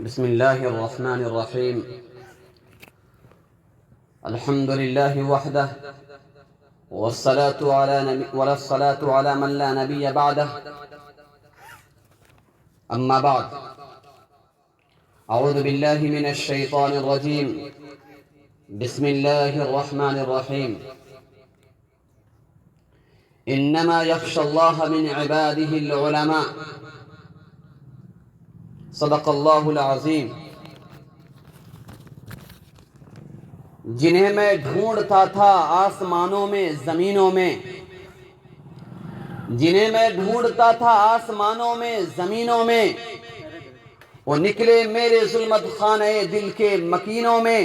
بسم الله الرحمن الرحيم. الحمد لله وحده والصلاة على من لا نبي بعده. أما بعد، أعوذ بالله من الشيطان الرجيم. بسم الله الرحمن الرحيم. إنما يخشى الله من عباده العلماء. صدق اللہ العظیم. جنہیں میں ڈھونڈتا تھا آسمانوں میں زمینوں میں، جنہیں میں ڈھونڈتا تھا آسمانوں میں زمینوں میں، وہ نکلے میرے ظلمت خانہ دل کے مکینوں میں.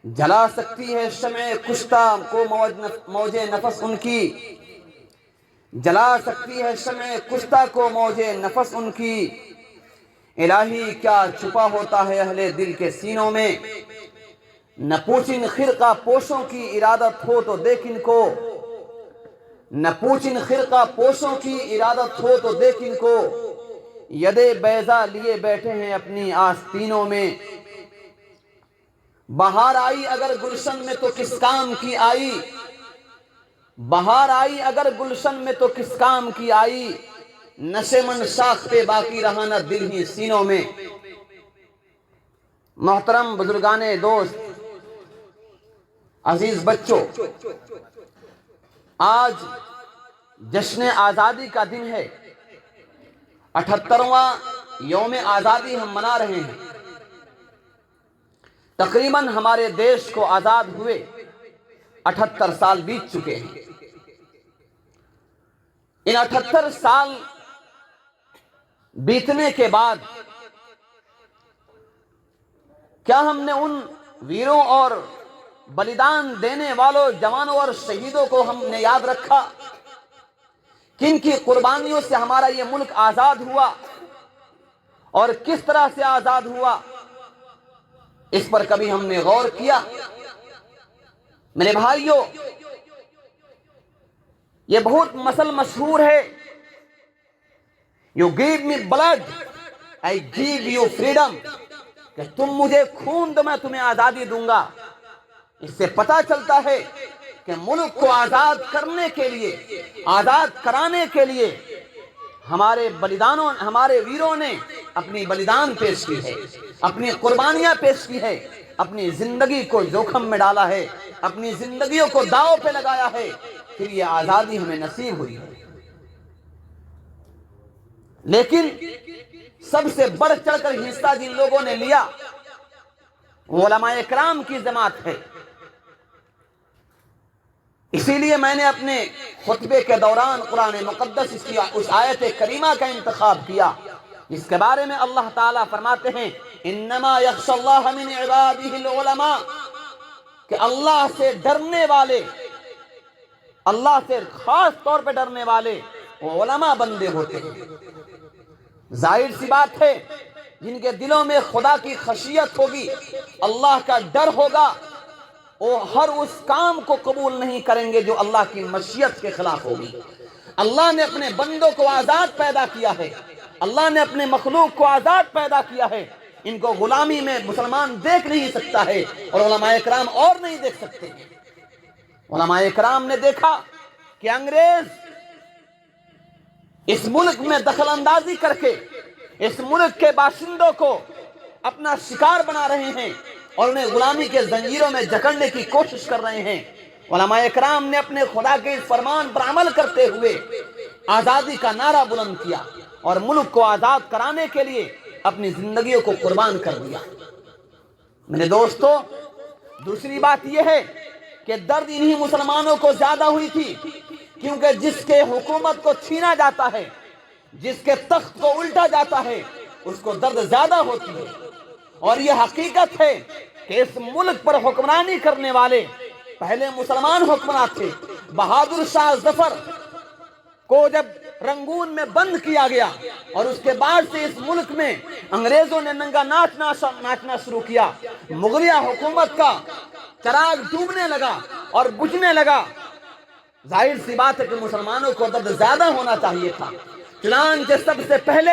جلا سکتی ہے شمع کشتہ کو موج نفس ان کی، جلا سکتی ہے شمع کشتہ کو موج نفس ان کی. الہی کیا چھپا ہوتا ہے اہل دل کے سینوں میں. نہ پوچھن خرقہ پوشوں کی ارادت ہو تو دیکھ ان کو، نہ پوچھن خرقہ پوشوں کی ارادت ہو تو دیکھ ان کو. یدے بیضا لیے بیٹھے ہیں اپنی آستینوں میں. بہار آئی اگر گلشن میں تو کس کام کی آئی، بہار آئی اگر گلشن میں تو کس کام کی آئی. نشے من شاخ پہ باقی رہا نہ دل ہی سینوں میں. محترم بزرگان دوست، عزیز بچوں، آج جشن آزادی کا دن ہے. 78واں یوم آزادی ہم منا رہے ہیں. تقریباً ہمارے دیش کو آزاد ہوئے 78 سال بیت چکے ہیں. ان 78 سال بیتنے کے بعد کیا ہم نے ان ویروں اور بلیدان دینے والوں جوانوں اور شہیدوں کو ہم نے یاد رکھا؟ کن کی قربانیوں سے ہمارا یہ ملک آزاد ہوا اور کس طرح سے آزاد ہوا؟ اس پر کبھی ہم نے غور کیا؟ میرے بھائیوں، یہ بہت مثل مشہور ہے، You give me blood, I give you freedom. کہ تم مجھے خون دو میں تمہیں آزادی دوں گا. اس سے پتہ چلتا ہے کہ ملک کو آزاد کرنے کے لیے، آزاد کرانے کے لیے ہمارے ویروں نے اپنی بلیدان پیش کی ہے، اپنی قربانیاں پیش کی ہے، اپنی زندگی کو جوخم میں ڈالا ہے، اپنی زندگیوں کو داؤ پہ لگایا ہے، پھر یہ آزادی ہمیں نصیب ہوئی ہے. لیکن سب سے بڑھ چڑھ کر حصہ جن لوگوں نے لیا وہ علماء اکرام کی جماعت ہے. اسی لیے میں نے اپنے خطبے کے دوران قرآن مقدس اس آیت کریمہ کا انتخاب کیا، جس کے بارے میں اللہ تعالیٰ فرماتے ہیں انما یخشی اللہ من عبادہ العلماء، کہ اللہ سے ڈرنے والے، اللہ سے خاص طور پہ ڈرنے والے وہ علماء بندے ہوتے ہیں. ظاہر سی بات ہے، جن کے دلوں میں خدا کی خشیت ہوگی، اللہ کا ڈر ہوگا، وہ ہر اس کام کو قبول نہیں کریں گے جو اللہ کی مشیت کے خلاف ہوگی. اللہ نے اپنے بندوں کو آزاد پیدا کیا ہے، اللہ نے اپنے مخلوق کو آزاد پیدا کیا ہے. ان کو غلامی میں مسلمان دیکھ نہیں سکتا ہے اور علماء اکرام اور نہیں دیکھ سکتے. علماء اکرام نے دیکھا کہ انگریز اس ملک میں دخل اندازی کر کے اس ملک کے باشندوں کو اپنا شکار بنا رہے ہیں اور انہیں غلامی کے زنجیروں میں جکڑنے کی کوشش کر رہے ہیں. علماء اکرام نے اپنے خدا کے اس فرمان پر عمل کرتے ہوئے آزادی کا نعرہ بلند کیا اور ملک کو آزاد کرانے کے لیے اپنی زندگیوں کو قربان کر دیا. میرے دوستو، دوسری بات یہ ہے کہ درد انہی مسلمانوں کو زیادہ ہوئی تھی، کیونکہ جس کے حکومت کو چھینا جاتا ہے، جس کے تخت کو الٹا جاتا ہے، اس کو درد زیادہ ہوتی ہے. اور یہ حقیقت ہے کہ اس ملک پر حکمرانی کرنے والے پہلے مسلمان حکمراں تھے. بہادر شاہ ظفر کو جب رنگون میں بند کیا گیا اور اس کے بعد سے اس ملک میں انگریزوں نے ننگا ناچنا شروع کیا، مغلیہ حکومت کا چراغ ڈوبنے لگا اور بجھنے لگا. ظاہر سی بات ہے کہ مسلمانوں کو درد زیادہ ہونا چاہیے تھا. چنانچہ سب سے پہلے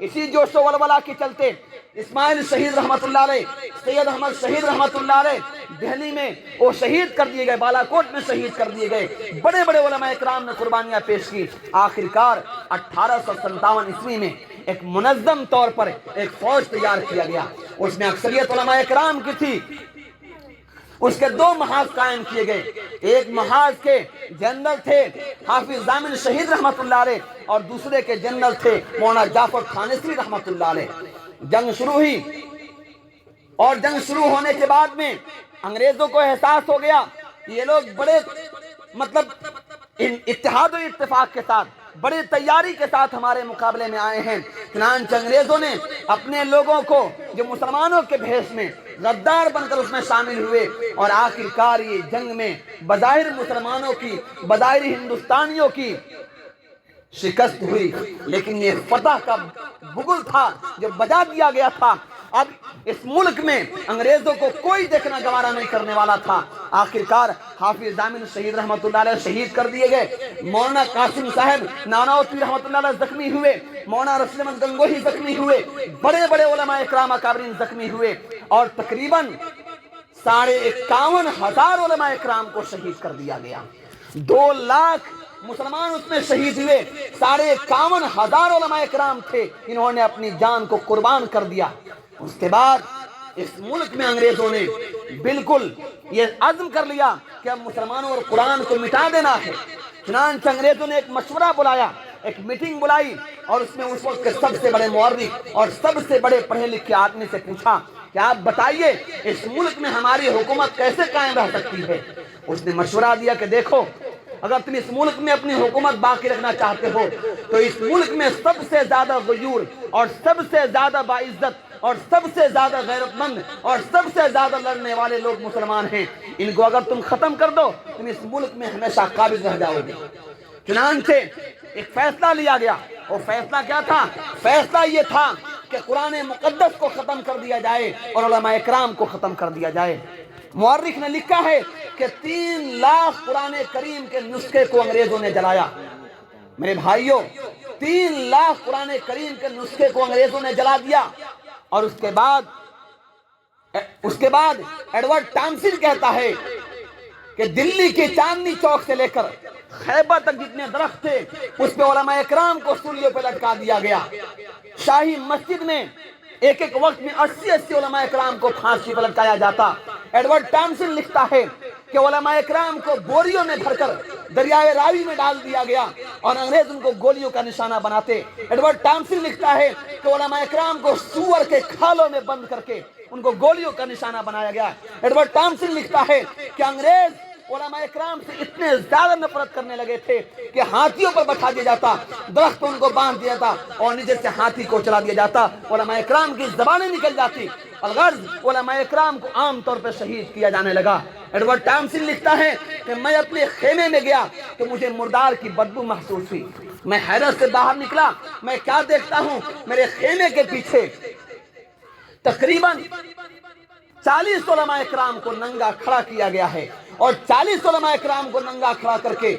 اسی جوش و ولولہ کے چلتے اسماعیل شہید رحمت اللہ علیہ، سید احمد شہید رحمت اللہ علیہ دہلی میں وہ شہید کر دیے گئے، بالا کوٹ میں شہید کر دیے گئے، بڑے بڑے علماء اکرام نے قربانیاں پیش کی۔ آخرکار 1857 عیسوی میں ایک منظم طور پر ایک فوج تیار کیا گیا، اس میں اکثریت علماء اکرام کی تھی۔ اس کے دو محاذ قائم کیے گئے، ایک محاذ کے جنرل تھے حافظ ضامن شہید رحمت اللہ علیہ اور دوسرے کے جنرل تھے مولانا جعفر تھانسوی رحمت اللہ علیہ۔ جنگ شروع ہوئی اور جنگ شروع ہونے کے بعد میں انگریزوں کو احساس ہو گیا یہ لوگ بڑے اتحاد و اتفاق کے ساتھ بڑی تیاری کے ساتھ ہمارے مقابلے میں آئے ہیں۔ چنانچہ انگریزوں نے اپنے لوگوں کو جو مسلمانوں کے بھیس میں غدار بن کر اس میں شامل ہوئے اور آخرکار یہ جنگ میں بظاہر مسلمانوں کی، بظاہر ہندوستانیوں کی شکست ہوئی، لیکن یہ فتح کا بگل تھا جو بجا دیا گیا تھا۔ اب اس ملک میں انگریزوں کو کوئی دیکھنا گوارا نہیں کرنے والا تھا۔ آخرکار حافظ ضامن شہید رحمت اللہ علیہ شہید کر دیے گئے، مولانا قاسم صاحب نانوتوی رحمت اللہ علیہ زخمی ہوئے، مولانا رسول احمد گنگوہی زخمی ہوئے، بڑے بڑے علماء اکرام اکابرین زخمی ہوئے اور تقریباً 51,500 علماء اکرام کو شہید کر دیا گیا۔ 2 لاکھ مسلمان اس میں شہید ہوئے، 51,500 علماء اکرام تھے انہوں نے اپنی جان کو قربان کر دیا۔ اس کے بعد اس ملک میں انگریزوں نے بالکل یہ عزم کر لیا کہ اب مسلمانوں اور قرآن کو مٹا دینا ہے۔ چنانچہ انگریزوں نے ایک مشورہ بلایا، ایک میٹنگ بلائی اور اس میں اس وقت کے سب سے بڑے مورخ اور سب سے بڑے پڑھے لکھے آدمی سے پوچھا کہ آپ بتائیے اس ملک میں ہماری حکومت کیسے قائم رہ سکتی ہے۔ اس نے مشورہ دیا کہ دیکھو، اگر تم اس ملک میں اپنی حکومت باقی رکھنا چاہتے ہو تو اس ملک میں سب سے زیادہ غیور اور سب سے زیادہ باعزت اور سب سے زیادہ غیرت مند اور سب سے زیادہ لڑنے والے لوگ مسلمان ہیں، ان کو اگر تم ختم کر دو تم اس ملک میں ہمیشہ قابض رہ جاؤ گے۔ چنانچہ ایک فیصلہ لیا گیا، وہ فیصلہ کیا تھا؟ فیصلہ یہ تھا کہ قرآن مقدس کو ختم کر دیا جائے اور علماء اکرام کو ختم کر دیا جائے۔ مورخ نے لکھا ہے کہ 3 لاکھ قرآن کریم کے نسخے کو انگریزوں نے جلایا۔ میرے بھائیوں، 3 لاکھ قرآن کریم کے نسخے کو انگریزوں نے جلا دیا اور اس کے بعد ایڈورڈ ٹامسن کہتا ہے کہ دلی کی چاندنی چوک سے لے کر خیبر تک جتنے درخت تھے اس پہ علماء اکرام کو سولیوں پہ لٹکا دیا گیا۔ شاہی مسجد میں ایک وقت میں 80 علماء اکرام کو پھانسی پر لٹکایا جاتا۔ ایڈورڈ ٹامسن لکھتا ہے کہ علماء اکرام کو بوریوں میں بھر کر دریائے راوی میں ڈال دیا گیا اور انگریز ان کو گولیوں کا نشانہ بناتے۔ ایڈورڈ ٹامسن لکھتا ہے کہ علماء اکرام کو سور کے کھالوں میں بند کر کے ان کو گولیوں کا نشانہ بنایا گیا۔ ایڈورڈ ٹامسن لکھتا ہے کہ انگریز علماء اکرام سے اتنے زیادہ نفرت کرنے لگے تھے کہ ہاتھیوں پر بٹھا دیا جاتا، درخت ان کو باندھ دیا جاتا اور نیچے سے ہاتھی کو چلا دیا جاتا، علماء اکرام کی زبانیں نکل جاتی۔ الغرض علماء اکرام کو عام طور پر شہید کیا جانے لگا۔ ایڈورڈ ٹامسن لکھتا ہے کہ میں اپنے خیمے میں گیا تو مجھے مردار کی بدبو محسوس ہوئی، میں حیرت سے باہر نکلا، میں کیا دیکھتا ہوں، میرے خیمے کے پیچھے تقریباً 40 علماء اکرام کو ننگا کھڑا کیا گیا ہے اور 40 علماء اکرام کو ننگا کھڑا کر کے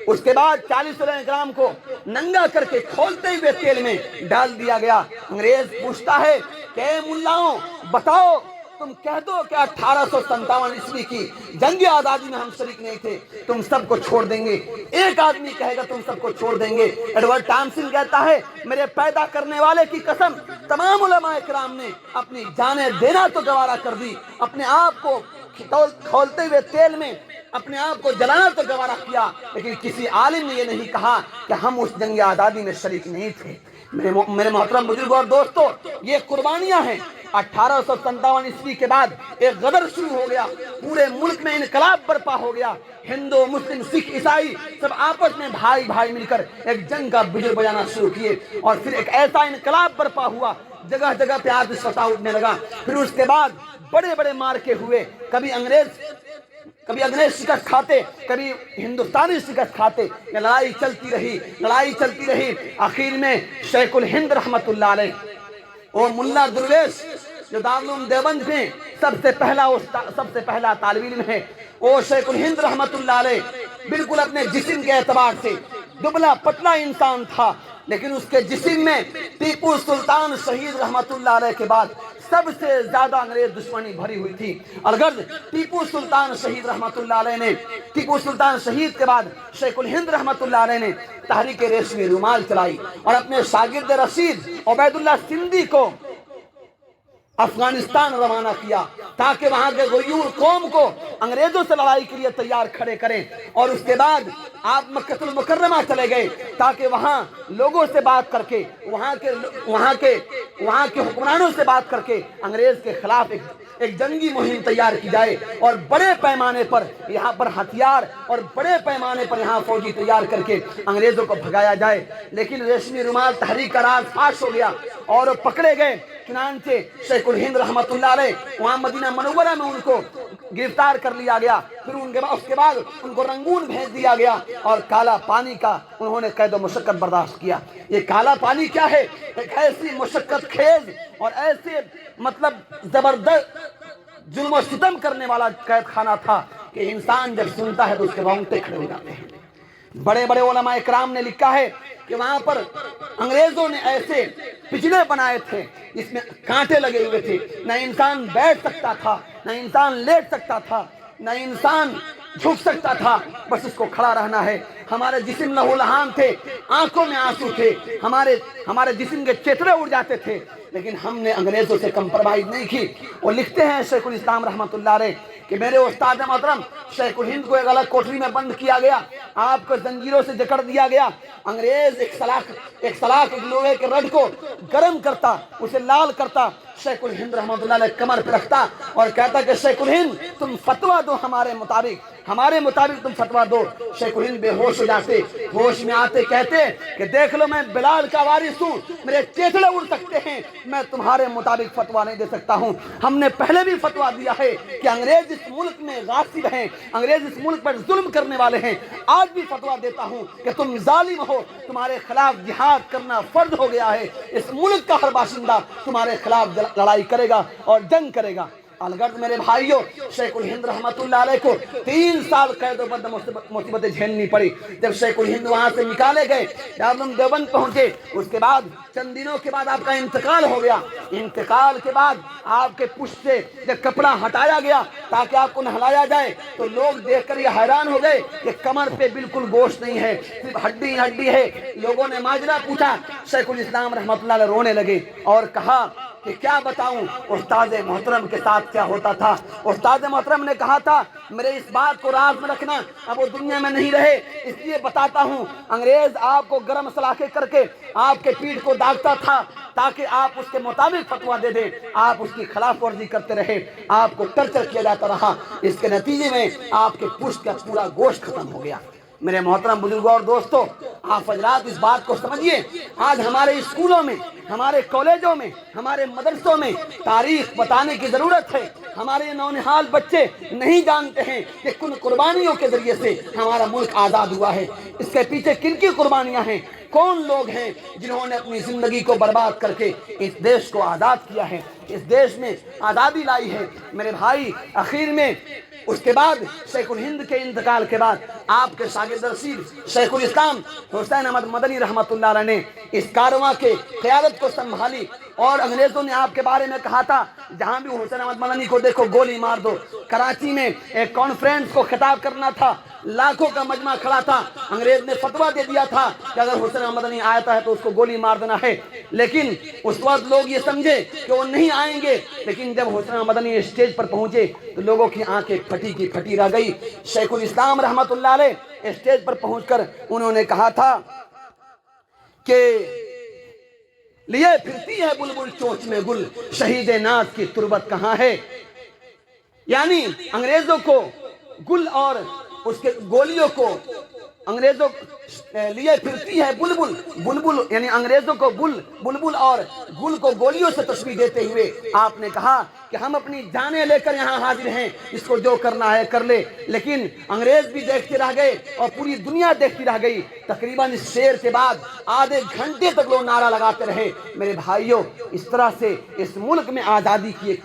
اس کے بعد 40 علماء اکرام کو ننگا کر کے کھولتے ہوئے تیل میں ڈال دیا گیا۔ انگریز پوچھتا ہے کہ اے ملاؤں بتاؤ، تم کہہ دو کہ 1857 عیسوی کی جنگ آزادی میں ہم شریک نہیں تھے، تم سب کو چھوڑ دیں گے۔ ایک آدمی کہے گا تم سب کو چھوڑ دیں گے۔ ایڈورڈ ٹامسن کہتا ہے میرے پیدا کرنے والے کی قسم، تمام علماء اکرام نے اپنی جانیں دینا تو گوارا کر دی، اپنے آپ کو کھولتے ہوئے تیل میں اپنے آپ کو جلانا تو گوارا کیا، لیکن کسی عالم نے یہ نہیں کہا کہ ہم اس جنگ آزادی میں شریک نہیں تھے۔ میرے محترم بزرگوں اور دوستو، یہ قربانیاں ہیں۔ 1857 عیسوی کے بعد ایک غدر شروع ہو گیا، پورے ملک میں انقلاب برپا ہو گیا، ہندو مسلم سکھ عیسائی سب آپس میں بھائی بھائی مل کر ایک جنگ کا بجر بجانا شروع کیے اور پھر ایک ایسا انقلاب برپا ہوا، جگہ جگہ پہ آتش فشاں اٹھنے لگا۔ پھر اس کے بعد بڑے بڑے مارکے ہوئے، کبھی انگریز شکست کھاتے، کبھی ہندوستانی شکست کھاتے، یہ لڑائی چلتی رہی۔ آخر میں شیخ الہند رحمت اللہ علیہ اور ملا درویش جو دارالعلوم دیوبند میں سب سے پہلا طالب علم ہے، وہ شیخ الہند رحمت اللہ علیہ بالکل اپنے جسم کے اعتبار سے دبلا پتلا انسان تھا، لیکن اس کے جسم میں ٹیپو سلطان شہید رحمت اللہ علیہ کے بعد سب سے زیادہ انگریز دشمنی بھری ہوئی تھی۔ اور اگر ٹیپو سلطان شہید رحمت اللہ علیہ نے، ٹیپو سلطان شہید کے بعد شیخ الہند رحمت اللہ علیہ نے تحریک ریشمی رومال چلائی اور اپنے شاگرد رشید عبید اللہ سندھی کو افغانستان روانہ کیا تاکہ وہاں کے غیور قوم کو انگریزوں سے لڑائی کے لیے تیار کھڑے کریں، اور اس کے بعد آپ مکہ المکرمہ چلے گئے تاکہ وہاں لوگوں سے بات کر کے وہاں کے حکمرانوں سے بات کر کے انگریز کے خلاف ایک جنگی مہم تیار کی جائے اور بڑے پیمانے پر یہاں پر ہتھیار اور بڑے پیمانے پر یہاں فوجی تیار کر کے انگریزوں کو بھگایا جائے۔ لیکن ریشمی رومال تحریک کا راز فاش ہو گیا اور پکڑے گئے۔ چنانچہ شیخ الہند رحمت اللہ علیہ وہاں مدینہ منورہ میں ان کو گرفتار کر لیا گیا، پھر اس کے بعد ان کو رنگون بھیج دیا گیا اور کالا پانی کا انہوں نے قید و مشقت برداشت کیا۔ یہ کالا پانی کیا ہے؟ ایک ایسی مشقت خیز اور ایسے زبردست ظلم و ستم کرنے والا قید خانہ تھا کہ انسان جب سنتا ہے تو اس کے رونگٹے کھڑے ہو جاتے ہیں۔ بڑے بڑے علماء اکرام نے لکھا ہے کہ وہاں پر انگریزوں نے ایسے پچھلے بنائے تھے جس میں کانٹے لگے ہوئے تھے، نہ انسان بیٹھ سکتا تھا، نہ انسان لیٹ سکتا تھا، نہ انسان جھک سکتا تھا، بس اس کو کھڑا رہنا ہے۔ ہمارے جسم لہو لہان تھے، آنکھوں میں آنسو تھے، ہمارے جسم کے چیتڑے اڑ جاتے تھے، لیکن ہم نے انگریزوں سے کمپرومائز نہیں کی۔ وہ لکھتے ہیں شیخ الاسلام رحمت اللہ علیہ کہ میرے استاد محترم شیخ الہند کو ایک الگ کوٹری میں بند کیا گیا، آپ کو زنجیروں سے جکڑ دیا گیا۔ انگریز ایک سلاخ لوہے کے رڈ کو گرم کرتا، اسے لال کرتا، شیخ الہند رحمت اللہ علیہ کمر پہ رکھتا اور کہتا کہ شیخ الہند تم فتویٰ دو ہمارے مطابق تم فتویٰ دو۔ شیخ الہند بے ہوش ہو جاتے، ہوش میں آتے کہتے کہ دیکھ لو میں بلال کا وارث ہوں، میرے چیتڑے اڑ سکتے ہیں، میں تمہارے مطابق فتویٰ نہیں دے سکتا ہوں۔ ہم نے پہلے بھی فتویٰ دیا ہے کہ انگریز اس ملک میں غاصب ہیں، انگریز اس ملک پر ظلم کرنے والے ہیں۔ آج بھی فتویٰ دیتا ہوں کہ تم ظالم ہو، تمہارے خلاف جہاد کرنا فرض ہو گیا ہے۔ اس ملک کا ہر باشندہ تمہارے خلاف لڑائی کرے گا اور جنگ کرے گا۔ الغرض میرے بھائیوں، شیخ الہند رحمت اللہ علیہ کو 3 سال قید و بند مصیبتیں جھیلنی پڑی۔ جب شیخ الہند وہاں سے نکالے گئے، دارالعلوم دیوبند پہنچے، اس کے بعد چند دنوں کے بعد آپ کا انتقال ہو گیا۔ انتقال کے بعد آپ کے پشت سے جب کپڑا ہٹایا گیا تاکہ آپ کو نہلایا جائے تو لوگ دیکھ کر یہ حیران ہو گئے کہ کمر پہ بالکل گوشت نہیں ہے، صرف ہڈی ہے۔ لوگوں نے ماجرا پوچھا، شیخ الاسلام رحمت اللہ علیہ رونے لگے اور کہا کہ کیا بتاؤں استاد محترم کے ساتھ کیا ہوتا تھا۔ استاد محترم نے کہا تھا میرے اس بات کو راز میں رکھنا، اب وہ دنیا میں نہیں رہے، اس لیے بتاتا ہوں۔ انگریز آپ کو گرم سلاخیں کر کے آپ کے پیٹھ کو داغتا تھا تاکہ آپ اس کے مطابق فتویٰ دے دیں، آپ اس کی خلاف ورزی کرتے رہے، آپ کو ٹرچر کیا جاتا رہا، اس کے نتیجے میں آپ کے پشت کا پورا گوشت ختم ہو گیا۔ میرے محترم بزرگوں اور دوستوں، آپ حضرات اس بات کو سمجھیے، آج ہمارے اسکولوں میں، ہمارے کالجوں میں، ہمارے مدرسوں میں تاریخ بتانے کی ضرورت ہے۔ ہمارے نونہال بچے نہیں جانتے ہیں کہ کن قربانیوں کے ذریعے سے ہمارا ملک آزاد ہوا ہے، اس کے پیچھے کن کی قربانیاں ہیں، کون لوگ ہیں جنہوں نے اپنی زندگی کو برباد کر کے اس دیش کو آزاد کیا ہے، اس دیش میں آزادی لائی ہے۔ میرے بھائی، آخر میں اس کے بعد شیخ الہند کے انتقال کے بعد آپ کے شاگرد رشید شیخ الاسلام حسین احمد مدنی رحمت اللہ علیہ نے اس کارواں کے قیادت کو سنبھالی، اور انگریزوں نے آپ کے بارے میں کہا تھا جہاں بھی حسین احمد مدنی کو دیکھو گولی مار دو۔ کراچی میں ایک کانفرنس کو خطاب کرنا تھا، لاکھوں کا مجمع کھڑا تھا، انگریز نے فتویٰ دے دیا تھا کہ اگر حسین احمد مدنی آتا ہے تو اس کو گولی مار دینا ہے، لیکن اس وقت لوگ یہ سمجھے کہ وہ نہیں آئیں گے، لیکن جب حسین احمد مدنی اسٹیج پر پہنچے تو لوگوں کی آنکھیں پھٹی کی پھٹی رہ گئی۔ شیخ الاسلام رحمت اللہ علیہ اسٹیج پر پہنچ کر انہوں نے کہا تھا کہ لیے پھرتی ہے بلبل چونچ میں گل، شہید ناز کی تربت کہاں ہے۔ یعنی انگریزوں کو گل اور اس کے گولیوں کو انگریزوں لیے پھرتی ہے بلبل یعنی انگریزوں کو بلبل اور گل کو گولیوں سے تشبیہ دیتے ہوئے آپ نے کہا کہ ہم اپنی جانیں لے کر یہاں حاضر ہیں، اس کو جو کرنا ہے کر لے۔ لیکن انگریز بھی دیکھتے رہ گئے اور پوری دنیا دیکھتی رہ گئی۔ تقریباً اس شعر کے بعد آدھے گھنٹے تک لوگ نعرہ لگاتے رہے۔ میرے بھائیوں، اس طرح سے اس ملک میں آزادی کی ایک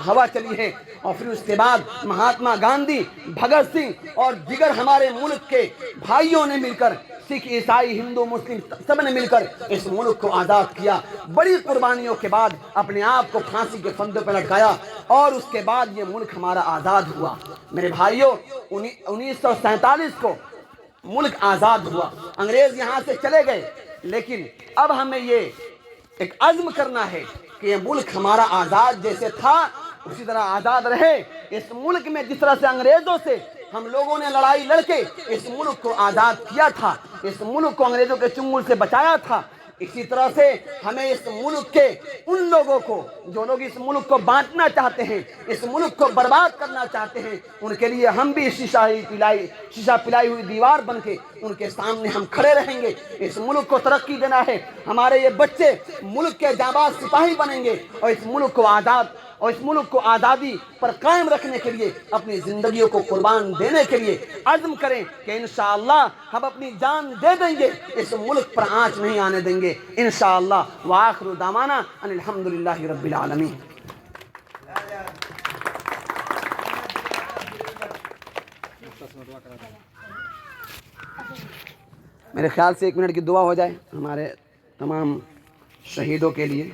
ہوا چلی ہے، اور پھر اس کے بعد مہاتما گاندھی، بھگت سنگھ اور دیگر ہمارے ملک کے بھائیوں نے مل کر سکھ عیسائی ہندو مسلم سب نے مل کر اس ملک کو آزاد کیا. بڑی قربانیوں کے بعد اپنے آپ کو پھانسی کے پھندے پہ لٹکایا اور اس کے بعد یہ ملک ہمارا آزاد ہوا. میرے بھائیوں 1947 کو ملک آزاد ہوا, انگریز یہاں سے چلے گئے, لیکن اب ہمیں یہ ایک عزم کرنا ہے کہ یہ ملک ہمارا آزاد جیسے تھا اسی طرح آزاد رہے. اس ملک میں جس طرح سے انگریزوں سے ہم لوگوں نے لڑائی لڑ کے اس ملک کو آزاد کیا تھا, اس ملک کو انگریزوں کے چنگل سے بچایا تھا, اسی طرح سے ہمیں اس ملک کے ان لوگوں کو جو لوگ اس ملک کو بانٹنا چاہتے ہیں, اس ملک کو برباد کرنا چاہتے ہیں, ان کے لیے ہم بھی شیشہ پلائی ہوئی دیوار بن کے ان کے سامنے ہم کھڑے رہیں گے. اس ملک کو ترقی دینا ہے, ہمارے یہ بچے ملک کے جانباز سپاہی بنیں گے اور اس ملک کو آزادی پر قائم رکھنے کے لیے اپنی زندگیوں کو قربان دینے کے لیے عزم کریں کہ انشاءاللہ ہم اپنی جان دے دیں گے, اس ملک پر آنچ نہیں آنے دیں گے انشاءاللہ. وآخر دعوانا ان الحمدللہ رب العالمین. میرے خیال سے 1 منٹ کی دعا ہو جائے ہمارے تمام شہیدوں کے لیے.